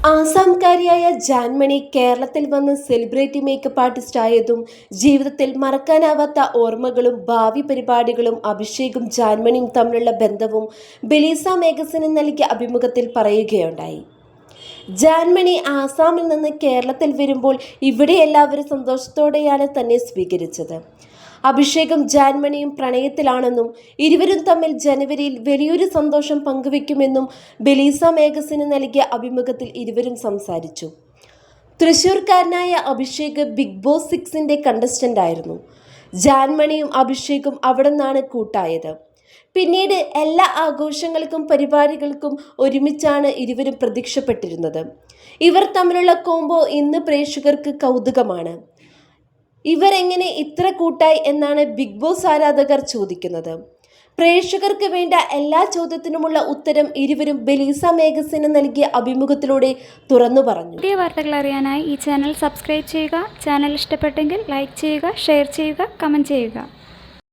ആസാംകാരിയായ ജാൻമണി കേരളത്തിൽ വന്ന് celebrity makeup artist ആയതും ജീവിതത്തിൽ മറക്കാനാവാത്ത ഓർമ്മകളും ഭാവി പരിപാടികളും അഭിഷേകും ജാൻമണിയും തമ്മിലുള്ള ബന്ധവും ബെലീസ മാഗസിന് നൽകിയ അഭിമുഖത്തിൽ പറയുകയുണ്ടായി. ജാൻമണി ആസാമിൽ നിന്ന് കേരളത്തിൽ വരുമ്പോൾ ഇവിടെ എല്ലാവരും സന്തോഷത്തോടെയാണ് തന്നെ സ്വീകരിച്ചത്. അഭിഷേകും ജാൻമണിയും പ്രണയത്തിലാണെന്നും ഇരുവരും തമ്മിൽ ജനുവരിയിൽ വലിയൊരു സന്തോഷം പങ്കുവെക്കുമെന്നും ബെലീസ മാഗസിന് നൽകിയ അഭിമുഖത്തിൽ ഇരുവരും സംസാരിച്ചു. തൃശൂർക്കാരനായ അഭിഷേക് ബിഗ് ബോസ് 6ന്റെ കണ്ടസ്റ്റന്റ് ആയിരുന്നു. ജാൻമണിയും അഭിഷേകും അവിടെ നിന്നാണ് കൂട്ടായത്. പിന്നീട് എല്ലാ ആഘോഷങ്ങൾക്കും പരിപാടികൾക്കും ഒരുമിച്ചാണ് ഇരുവരും പ്രത്യക്ഷപ്പെട്ടിരുന്നത്. ഇവർ തമ്മിലുള്ള കോംബോ ഇന്ന് പ്രേക്ഷകർക്ക് കൗതുകമാണ്. ഇവർ എങ്ങനെ ഇത്ര കൂട്ടായി എന്നാണ് ബിഗ് ബോസ് ആരാധകർ ചോദിക്കുന്നത്. പ്രേക്ഷകർക്ക് വേണ്ട എല്ലാ ചോദ്യത്തിനുമുള്ള ഉത്തരം ഇരുവരും ബെലീസ മാഗസിന് നൽകിയ അഭിമുഖത്തിലൂടെ തുറന്നു പറഞ്ഞു. പുതിയ വാർത്തകൾ അറിയാനായി ഈ ചാനൽ സബ്സ്ക്രൈബ് ചെയ്യുക. ചാനൽ ഇഷ്ടപ്പെട്ടെങ്കിൽ ലൈക്ക് ചെയ്യുക, ഷെയർ ചെയ്യുക, കമൻറ്റ് ചെയ്യുക.